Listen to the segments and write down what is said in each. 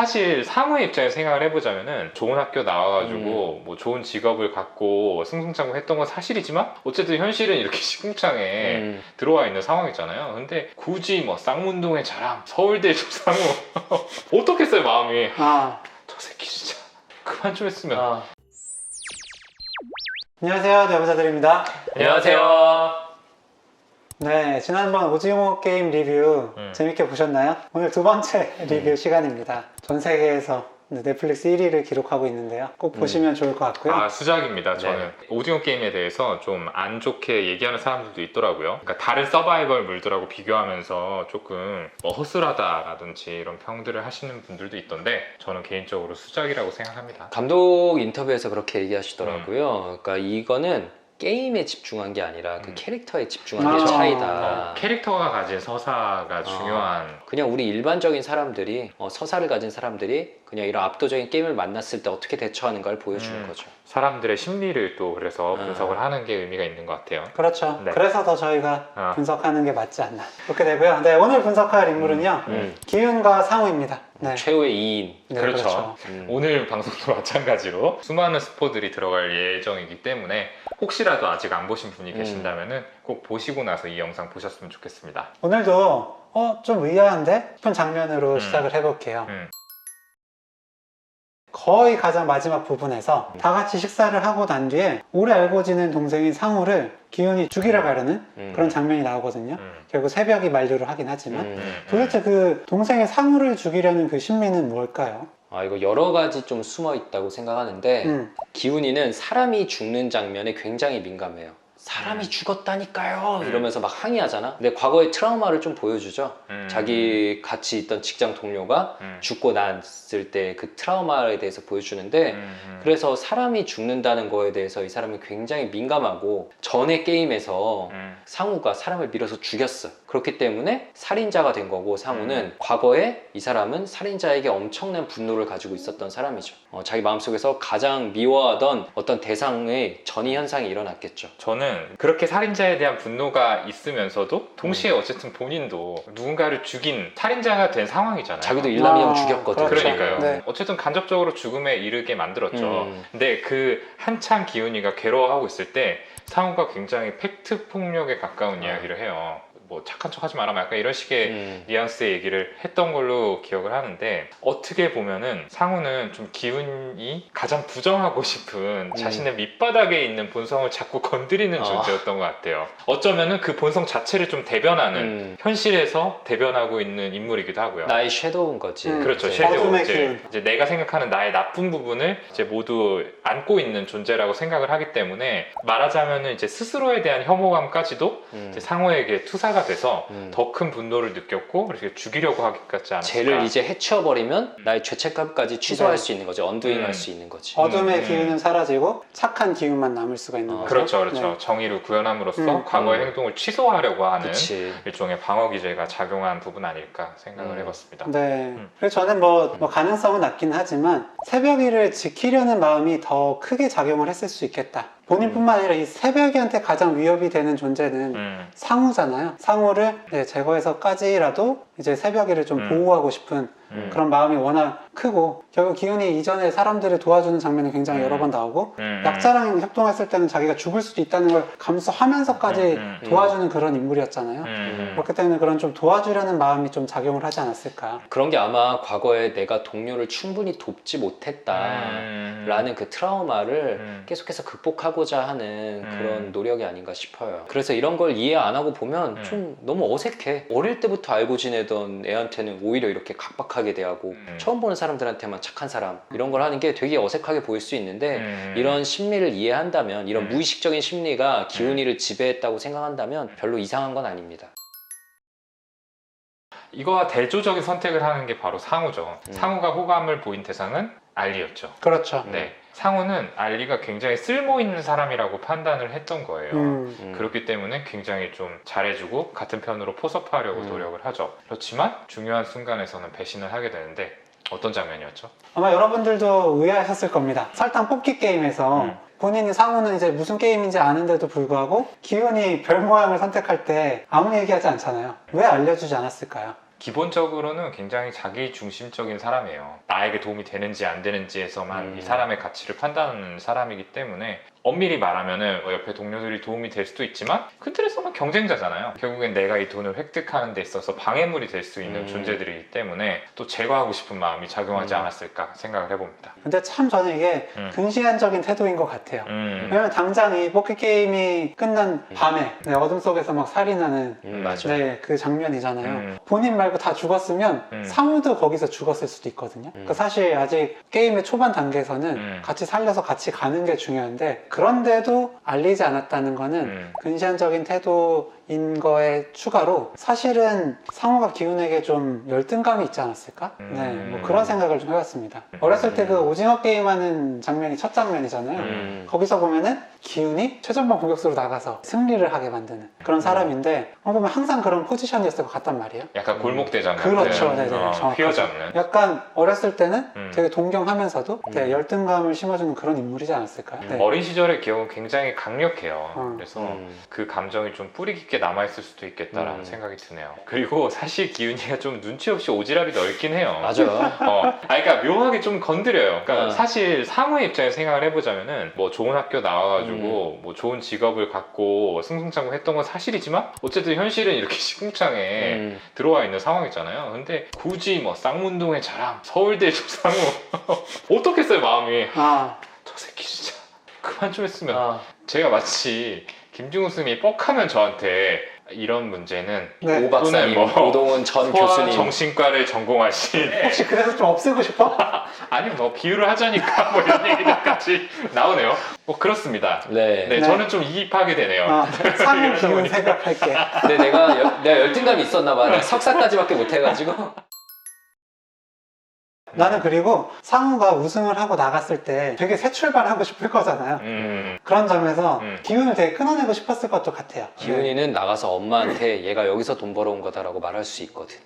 사실 상우의 입장에서 생각을 해보자면은 좋은 학교 나와가지고 뭐 좋은 직업을 갖고 승승장구했던 건 사실이지만 어쨌든 현실은 이렇게 시궁창에 들어와 있는 상황이잖아요. 근데 굳이 뭐 쌍문동의 자랑, 서울대 조상우 어떻겠어요 마음이. 저 새끼 진짜 그만 좀 했으면. 안녕하세요, 내부자들입니다. 안녕하세요. 네, 지난번 오징어 게임 리뷰 재밌게 보셨나요? 오늘 두 번째 리뷰 시간입니다. 전 세계에서 넷플릭스 1위를 기록하고 있는데요. 꼭 보시면 좋을 것 같고요. 수작입니다. 저는 오징어 게임에 대해서 좀 안 좋게 얘기하는 사람들도 있더라고요. 그러니까 다른 서바이벌 물들하고 비교하면서 조금 뭐 허술하다라든지 이런 평들을 하시는 분들도 있던데 저는 개인적으로 수작이라고 생각합니다. 감독 인터뷰에서 그렇게 얘기하시더라고요. 그러니까 이거는 게임에 집중한 게 아니라 그 캐릭터에 집중한 게 차이다. 캐릭터가 가진 서사가 중요한. 그냥 우리 일반적인 사람들이 서사를 가진 사람들이 그냥 이런 압도적인 게임을 만났을 때 어떻게 대처하는가를 보여주는 거죠. 사람들의 심리를 또 그래서 분석을 하는 게 의미가 있는 것 같아요. 그렇죠. 네. 그래서 더 저희가 분석하는 게 맞지 않나. 그렇게 되고요. 네, 오늘 분석할 인물은요. 기훈과 상우입니다. 네. 최후의 2인. 네, 그렇죠. 오늘 방송도 마찬가지로 수많은 스포들이 들어갈 예정이기 때문에 혹시라도 아직 안 보신 분이 계신다면 꼭 보시고 나서 이 영상 보셨으면 좋겠습니다. 오늘도 좀 의아한데? 싶은 장면으로 시작을 해볼게요. 거의 가장 마지막 부분에서 다 같이 식사를 하고 난 뒤에 오래 알고 지낸 동생인 상우를 기훈이 죽이러 가려는 그런 장면이 나오거든요. 결국 새벽이 만류를 하긴 하지만 도대체 그 동생의 상우를 죽이려는 그 심리는 뭘까요? 이거 여러 가지 좀 숨어 있다고 생각하는데 기훈이는 사람이 죽는 장면에 굉장히 민감해요. 사람이 죽었다니까요 이러면서 막 항의하잖아. 근데 과거의 트라우마를 좀 보여주죠. 자기 같이 있던 직장 동료가 죽고 났을 때 그 트라우마에 대해서 보여주는데 그래서 사람이 죽는다는 거에 대해서 이 사람이 굉장히 민감하고 전에 게임에서 상우가 사람을 밀어서 죽였어. 그렇기 때문에 살인자가 된 거고 상우는 과거에 이 사람은 살인자에게 엄청난 분노를 가지고 있었던 사람이죠. 자기 마음속에서 가장 미워하던 어떤 대상의 전이 현상이 일어났겠죠. 저는 그렇게 살인자에 대한 분노가 있으면서도 동시에 어쨌든 본인도 누군가를 죽인 살인자가 된 상황이잖아요. 자기도 일남이 형 죽였거든. 그러니까요. 네. 어쨌든 간접적으로 죽음에 이르게 만들었죠. 근데 그 한참 기훈이가 괴로워하고 있을 때 상우가 굉장히 팩트 폭력에 가까운 이야기를 해요. 뭐 착한 척 하지 마라 약간 이런 식의 뉘앙스의 얘기를 했던 걸로 기억을 하는데 어떻게 보면은 상우는 좀 기훈이 가장 부정하고 싶은 자신의 밑바닥에 있는 본성을 자꾸 건드리는 존재였던 것 같아요. 어쩌면은 그 본성 자체를 좀 대변하는 현실에서 대변하고 있는 인물이기도 하고요. 나의 섀도우인 거지. 그렇죠. 섀도우. 이제 내가 생각하는 나의 나쁜 부분을 이제 모두 안고 있는 존재라고 생각을 하기 때문에 말하자면은 이제 스스로에 대한 혐오감까지도 이제 상우에게 투사가 돼서 더 큰 분노를 느꼈고 그렇게 죽이려고 하겠지 않았을까. 죄를 이제 해치워버리면 나의 죄책감까지 취소할 수 있는 거지. 언두잉할 수 있는 거지. 어둠의 기운은 사라지고 착한 기운만 남을 수가 있는 거죠. 그렇죠. 네. 정의를 구현함으로써 과거의 행동을 취소하려고 하는 그치. 일종의 방어 기제가 작용한 부분 아닐까 생각을 해봤습니다. 네. 그래서 저는 뭐 가능성은 낮긴 하지만 새벽이를 지키려는 마음이 더 크게 작용을 했을 수 있겠다. 본인뿐만 아니라 이 새벽이한테 가장 위협이 되는 존재는 상우잖아요. 상우를 제거해서까지라도 이제 새벽이를 좀 보호하고 싶은 그런 마음이 워낙 크고 결국 기훈이 이전에 사람들을 도와주는 장면이 굉장히 여러 번 나오고 약자랑 협동했을 때는 자기가 죽을 수도 있다는 걸 감수하면서까지 도와주는 그런 인물이었잖아요. 그렇기 때문에 그런 좀 도와주려는 마음이 좀 작용을 하지 않았을까. 그런 게 아마 과거에 내가 동료를 충분히 돕지 못했다라는 그 트라우마를 계속해서 극복하고자 하는 그런 노력이 아닌가 싶어요. 그래서 이런 걸 이해 안 하고 보면 좀 너무 어색해. 어릴 때부터 알고 지내던 애한테는 오히려 이렇게 각박하게 대하고 처음 보는 사람들한테만 착한 사람 이런 걸 하는 게 되게 어색하게 보일 수 있는데 이런 심리를 이해한다면 이런 무의식적인 심리가 기훈이를 지배했다고 생각한다면 별로 이상한 건 아닙니다. 이거와 대조적인 선택을 하는 게 바로 상우죠. 상우가 호감을 보인 대상은 알리였죠. 그렇죠. 네. 상우는 알리가 굉장히 쓸모 있는 사람이라고 판단을 했던 거예요. 그렇기 때문에 굉장히 좀 잘해주고 같은 편으로 포섭하려고 노력을 하죠. 그렇지만 중요한 순간에서는 배신을 하게 되는데 어떤 장면이었죠? 아마 여러분들도 의아하셨을 겁니다. 설탕 뽑기 게임에서 본인이 상우는 이제 무슨 게임인지 아는데도 불구하고 기훈이 별 모양을 선택할 때 아무 얘기하지 않잖아요. 왜 알려주지 않았을까요? 기본적으로는 굉장히 자기 중심적인 사람이에요. 나에게 도움이 되는지 안 되는지에서만 이 사람의 가치를 판단하는 사람이기 때문에 엄밀히 말하면은 옆에 동료들이 도움이 될 수도 있지만 그 틀에서는 경쟁자잖아요. 결국엔 내가 이 돈을 획득하는 데 있어서 방해물이 될 수 있는 존재들이기 때문에 또 제거하고 싶은 마음이 작용하지 않았을까 생각을 해봅니다. 근데 참 저는 이게 근시안적인 태도인 것 같아요. 왜냐면 당장 이 포켓게임이 끝난 밤에 네, 어둠 속에서 막 살인하는 맞아. 네, 그 장면이잖아요. 본인 말고 다 죽었으면 상우도 거기서 죽었을 수도 있거든요. 그러니까 사실 아직 게임의 초반 단계에서는 같이 살려서 같이 가는 게 중요한데 그런데도 알리지 않았다는 거는 근시안적인 태도인 거에 추가로 사실은 상우가 기훈에게 좀 열등감이 있지 않았을까? 네, 뭐 그런 생각을 좀 해봤습니다. 어렸을 때 그 오징어 게임하는 장면이 첫 장면이잖아요. 거기서 보면은 기훈이 최전방 공격수로 나가서 승리를 하게 만드는 그런 사람인데 보면 항상 그런 포지션이었을 것 같단 말이에요. 약간 골목대장 같은 그렇죠. 네네. 휘어잡는. 약간 어렸을 때는 되게 동경하면서도 되게 열등감을 심어주는 그런 인물이지 않았을까요? 네. 어린 시절의 기억은 굉장히 강력해요. 그래서 그 감정이 좀 뿌리 깊게 남아있을 수도 있겠다라는 생각이 드네요. 그리고 사실 기훈이가 좀 눈치 없이 오지랖이 넓긴 해요. 맞아. 그러니까 묘하게 좀 건드려요. 그러니까 사실 상우의 입장에서 생각을 해보자면은 뭐 좋은 학교 나와가지고 뭐 좋은 직업을 갖고 승승장구했던 건 사실이지만 어쨌든 현실은 이렇게 시궁창에 들어와 있는 상황이잖아요. 근데 굳이 뭐 쌍문동의 자랑, 서울대 상우 어떻겠어요 마음이. 저 새끼 진짜 그만 좀 했으면. 제가 마치 김중우 스님이 뻑하면 저한테 이런 문제는 네. 오 박사님, 뭐 오동훈 전 소아 교수님 정신과를 전공하신 혹시 그래서 좀 없애고 싶어? 아니 뭐 비유를 하자니까 뭐 이런 얘기들까지 나오네요. 뭐 그렇습니다. 네. 네, 저는 좀 이입하게 되네요. 상우 기훈 생각할게. 근데 내가 열등감이 있었나 봐. 내가 석사까지밖에 못 해가지고. 나는 그리고 상우가 우승을 하고 나갔을 때 되게 새 출발하고 싶을 거잖아요. 그런 점에서 기훈을 되게 끊어내고 싶었을 것도 같아요. 기훈이는 나가서 엄마한테 얘가 여기서 돈 벌어온 거다라고 말할 수 있거든.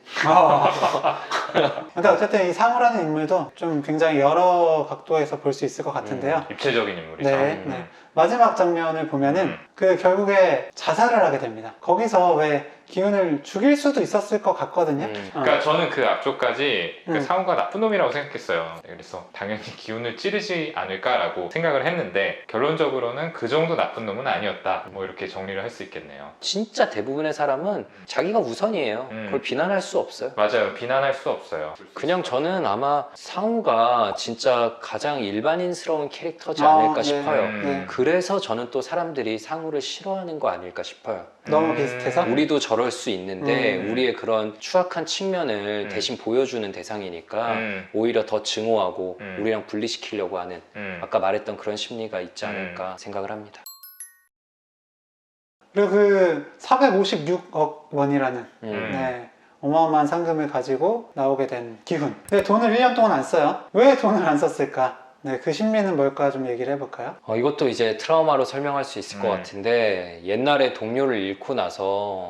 근데 어쨌든 이 상우라는 인물도 좀 굉장히 여러 각도에서 볼 수 있을 것 같은데요. 입체적인 인물이죠. 네. 마지막 장면을 보면은 그 결국에 자살을 하게 됩니다. 거기서 왜 기훈을 죽일 수도 있었을 것 같거든요. 그러니까 저는 그 앞쪽까지 그 상우가 나쁜 놈이라고 생각했어요. 그래서 당연히 기훈을 찌르지 않을까라고 생각을 했는데 결론적으로는 그 정도 나쁜 놈은 아니었다. 뭐 이렇게 정리를 할 수 있겠네요. 진짜 대부분의 사람은 자기가 우선이에요. 그걸 비난할 수 없어요. 맞아요. 비난할 수 없어요. 그냥 저는 아마 상우가 진짜 가장 일반인스러운 캐릭터지 않을까 싶어요. 그래서 저는 또 사람들이 상우를 싫어하는 거 아닐까 싶어요. 너무 비슷해서? 우리도 저럴 수 있는데 우리의 그런 추악한 측면을 대신 보여주는 대상이니까 오히려 더 증오하고 우리랑 분리시키려고 하는 아까 말했던 그런 심리가 있지 않을까 생각을 합니다. 그리고 그 456억 원이라는 네, 어마어마한 상금을 가지고 나오게 된 기훈. 근데 돈을 1년 동안 안 써요. 왜 돈을 안 썼을까? 네, 그 심리는 뭘까 좀 얘기를 해볼까요? 이것도 이제 트라우마로 설명할 수 있을 것 같은데 옛날에 동료를 잃고 나서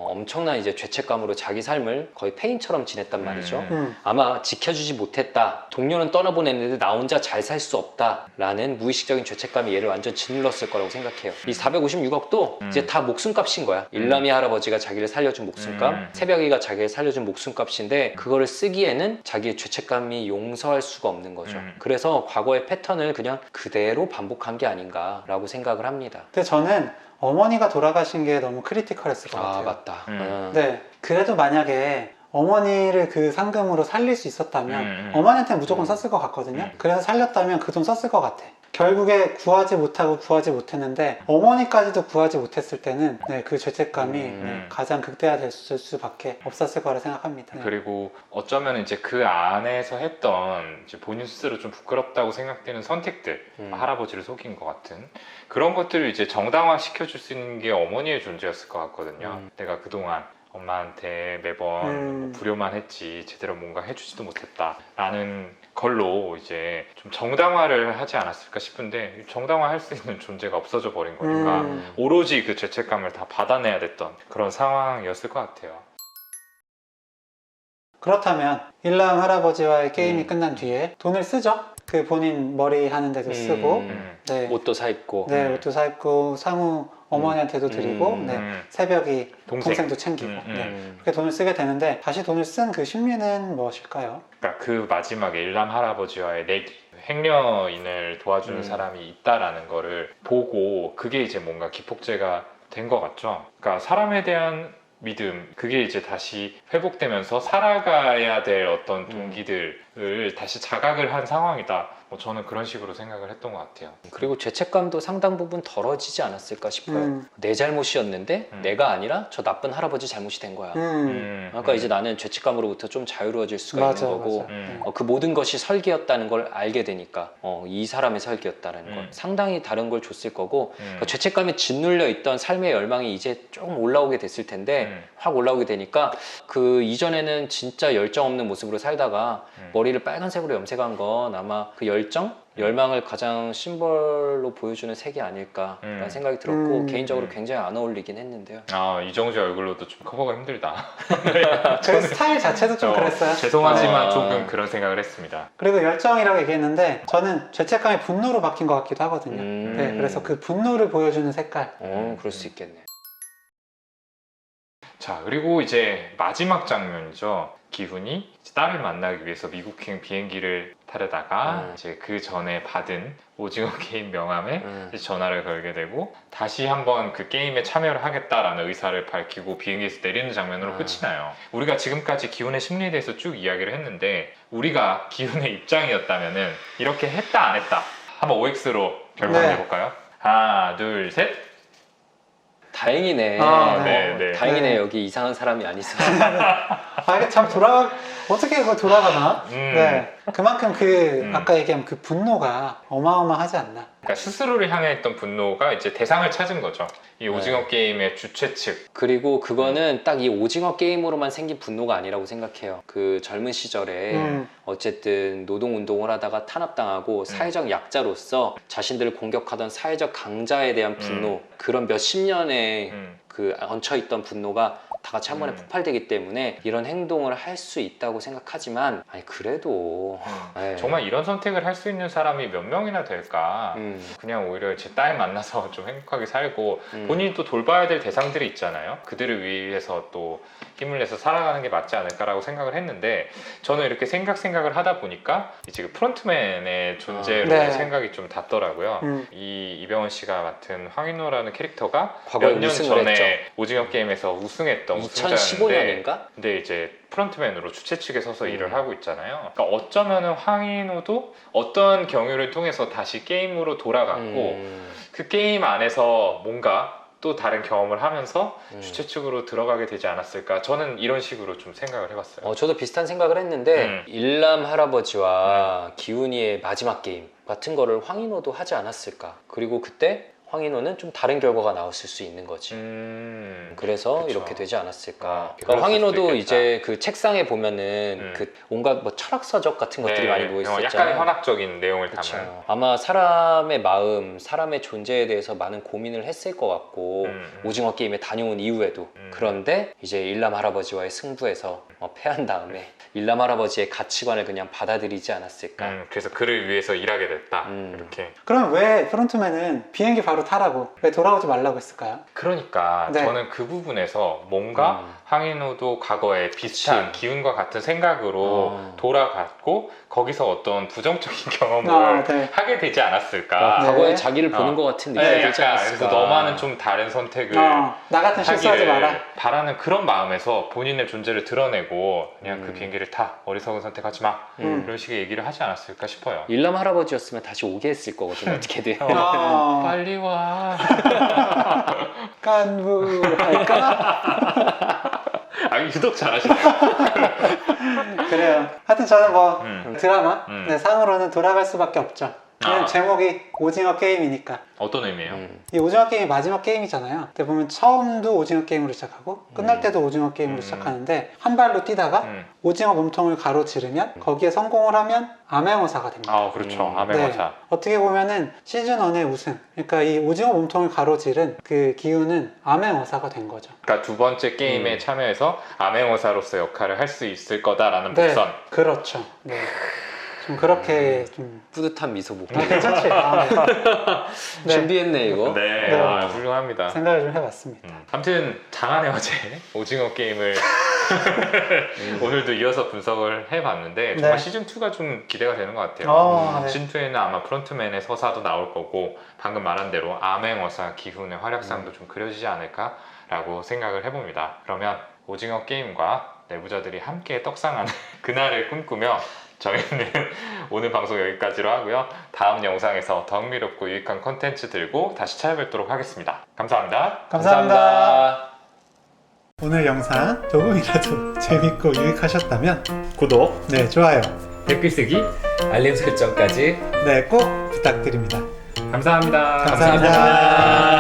엄청난 이제 죄책감으로 자기 삶을 거의 폐인처럼 지냈단 말이죠. 아마 지켜주지 못했다. 동료는 떠나보냈는데 나 혼자 잘 살 수 없다. 라는 무의식적인 죄책감이 얘를 완전 짓눌렀을 거라고 생각해요. 이 456억도 이제 다 목숨값인 거야. 일남이 할아버지가 자기를 살려준 목숨값, 새벽이가 자기를 살려준 목숨값인데 그거를 쓰기에는 자기의 죄책감이 용서할 수가 없는 거죠. 그래서 과거의 패턴을 그냥 그대로 반복한 게 아닌가라고 생각을 합니다. 근데 저는 어머니가 돌아가신 게 너무 크리티컬했을 것 같아요. 맞다. 네, 그래도 만약에 어머니를 그 상금으로 살릴 수 있었다면 어머니한테 무조건 썼을 것 같거든요. 그래서 살렸다면 그 돈 썼을 것 같아. 결국에 구하지 못했는데 어머니까지도 구하지 못했을 때는 네, 그 죄책감이 네, 가장 극대화됐을 수밖에 없었을 거라 생각합니다. 네. 그리고 어쩌면 이제 그 안에서 했던 이제 본인 스스로 좀 부끄럽다고 생각되는 선택들, 할아버지를 속인 것 같은 그런 것들을 이제 정당화 시켜줄 수 있는 게 어머니의 존재였을 것 같거든요. 내가 그동안 엄마한테 매번 뭐 불효만 했지 제대로 뭔가 해주지도 못했다 라는 걸로 이제 좀 정당화를 하지 않았을까 싶은데 정당화할 수 있는 존재가 없어져 버린 거니까 오로지 그 죄책감을 다 받아내야 됐던 그런 상황이었을 것 같아요. 그렇다면 일남 할아버지와의 게임이 끝난 뒤에 돈을 쓰죠. 그 본인 머리 하는 데도 쓰고 네. 옷도 사 입고 네, 옷도 사 입고 상우 어머니한테도 드리고 네, 새벽이 동생도 챙기고 네, 그렇게 돈을 쓰게 되는데 다시 돈을 쓴 그 심리는 무엇일까요? 그러니까 그 마지막에 일남 할아버지와의 내기, 행려인을 도와주는 사람이 있다라는 거를 보고 그게 이제 뭔가 기폭제가 된 것 같죠. 그러니까 사람에 대한 믿음, 그게 이제 다시 회복되면서 살아가야 될 어떤 동기들을 다시 자각을 한 상황이다. 뭐 저는 그런 식으로 생각을 했던 것 같아요. 그리고 죄책감도 상당 부분 덜어지지 않았을까 싶어요. 내 잘못이었는데 내가 아니라 저 나쁜 할아버지 잘못이 된 거야. 그러니까 이제 나는 죄책감으로부터 좀 자유로워질 수가 있는 거고 그 모든 것이 설계였다는 걸 알게 되니까 이 사람의 설계였다는 걸 상당히 다른 걸 줬을 거고 그 죄책감에 짓눌려 있던 삶의 열망이 이제 조금 올라오게 됐을 텐데 확 올라오게 되니까 그 이전에는 진짜 열정 없는 모습으로 살다가 머리를 빨간색으로 염색한 건 아마 그 열망을 가장 심벌로 보여주는 색이 아닐까라는 생각이 들었고 개인적으로 굉장히 안 어울리긴 했는데요. 아, 이정재 얼굴로도 좀 커버가 힘들다. 그 스타일 자체도 좀 그랬어요. 죄송하지만 조금 그런 생각을 했습니다. 그리고 열정이라고 얘기했는데 저는 죄책감이 분노로 바뀐 것 같기도 하거든요. 네, 그래서 그 분노를 보여주는 색깔. 그럴 수 있겠네. 자, 그리고 이제 마지막 장면이죠. 기훈이 딸을 만나기 위해서 미국행 비행기를 타려다가 이제 그 전에 받은 오징어 게임 명함에 이제 전화를 걸게 되고 다시 한번 그 게임에 참여를 하겠다라는 의사를 밝히고 비행기에서 내리는 장면으로 끝이 나요. 우리가 지금까지 기훈의 심리에 대해서 쭉 이야기를 했는데 우리가 기훈의 입장이었다면은 이렇게 했다 안 했다 한번 OX로 결론해볼까요? 하나 둘 셋. 다행이네. 네. 다행이네. 여기 이상한 사람이 안 있어. 이게 참 어떻게 그거 돌아가나? 네. 그만큼 아까 얘기한 그 분노가 어마어마하지 않나. 그러니까 스스로를 향해 했던 분노가 이제 대상을 찾은 거죠. 이 오징어 게임의 주최 측. 그리고 그거는 딱 이 오징어 게임으로만 생긴 분노가 아니라고 생각해요. 그 젊은 시절에 어쨌든 노동운동을 하다가 탄압당하고 사회적 약자로서 자신들을 공격하던 사회적 강자에 대한 분노, 그런 몇십 년의 그 얹혀있던 분노가 다 같이 한 번에 폭발되기 때문에 이런 행동을 할 수 있다고 생각하지만 아니 그래도 정말 이런 선택을 할 수 있는 사람이 몇 명이나 될까. 그냥 오히려 제 딸 만나서 좀 행복하게 살고 본인이 또 돌봐야 될 대상들이 있잖아요. 그들을 위해서 또 힘을 내서 살아가는 게 맞지 않을까라고 생각을 했는데 저는 이렇게 생각을 하다 보니까 이제 그 프론트맨의 존재로 생각이 좀 닿더라고요. 이 이병헌 씨가 맡은 황인호라는 캐릭터가 몇 년 전에 했죠. 오징어 게임에서 우승했던 2015년인가? 근데 이제 프론트맨으로 주최 측에 서서 일을 하고 있잖아요. 그러니까 어쩌면은 황인호도 어떤 경유를 통해서 다시 게임으로 돌아갔고 그 게임 안에서 뭔가 또 다른 경험을 하면서 주최 측으로 들어가게 되지 않았을까. 저는 이런 식으로 좀 생각을 해봤어요. 저도 비슷한 생각을 했는데 일남 할아버지와 기훈이의 마지막 게임 같은 거를 황인호도 하지 않았을까. 그리고 그때 황인호는 좀 다른 결과가 나왔을 수 있는 거지. 그래서 그쵸. 이렇게 되지 않았을까. 그러니까 황인호도 이제 그 책상에 보면은 그 온갖 뭐 철학서적 같은 것들이 많이 모여 있었잖아요. 약간 현학적인 내용을 담은. 아마 사람의 마음, 사람의 존재에 대해서 많은 고민을 했을 것 같고 오징어 게임에 다녀온 이후에도 그런데 이제 일남 할아버지와의 승부에서 패한 다음에 일남 할아버지의 가치관을 그냥 받아들이지 않았을까. 그래서 그를 위해서 일하게 됐다. 이렇게. 그럼 왜 프론트맨은 비행기 바로 타라고 왜 돌아오지 말라고 했을까요? 그러니까 저는 그 부분에서 뭔가 황인호도 과거에 비슷한 기운과 같은 생각으로 돌아갔고 거기서 어떤 부정적인 경험을 하게 되지 않았을까. 과거에 자기를 보는 것 같은 느낌이 들지 않았을까. 그래서 너만은 좀 다른 선택을 나 같은 실수하지 마라. 바라는 그런 마음에서 본인의 존재를 드러내고 그냥 그 비행기를 타. 어리석은 선택하지 마. 이런 식의 얘기를 하지 않았을까 싶어요. 일남 할아버지였으면 다시 오게 했을 거거든요. 어떻게든. 빨리 와. 깐부할까? 유독 잘하시네요. 그래요. 하여튼 저는 드라마 상으로는 돌아갈 수밖에 없죠. 제목이 오징어 게임이니까. 어떤 의미예요? 이 오징어 게임이 마지막 게임이잖아요. 근데 보면 처음도 오징어 게임으로 시작하고 끝날 때도 오징어 게임으로 시작하는데 한 발로 뛰다가 오징어 몸통을 가로지르면 거기에 성공을 하면 암행어사가 됩니다. 그렇죠. 암행어사. 어떻게 보면은 시즌 1의 우승, 그러니까 이 오징어 몸통을 가로지른 그 기운은 암행어사가 된 거죠. 그러니까 두 번째 게임에 참여해서 암행어사로서 역할을 할 수 있을 거다라는 복선. 그렇죠. 좀 그렇게 좀 뿌듯한 미소 못. 괜찮지? 아, 네. 네. 준비했네 이거. 네, 네. 훌륭합니다. 생각을 좀 해봤습니다. 아무튼 장안의 화제 오징어 게임을 오늘도 이어서 분석을 해봤는데 정말 네. 시즌 2가 좀 기대가 되는 것 같아요. 네. 시즌 2에는 아마 프론트맨의 서사도 나올 거고 방금 말한 대로 암행어사 기훈의 활약상도 좀 그려지지 않을까라고 생각을 해봅니다. 그러면 오징어 게임과 내부자들이 함께 떡상하는 그날을 꿈꾸며 저희는 오늘 방송 여기까지로 하고요. 다음 영상에서 더 흥미롭고 유익한 콘텐츠 들고 다시 찾아뵙도록 하겠습니다. 감사합니다. 감사합니다. 오늘 영상 조금이라도 재밌고 유익하셨다면 구독, 네, 좋아요. 댓글 쓰기, 알림 설정까지. 네, 꼭 부탁드립니다. 감사합니다. 감사합니다.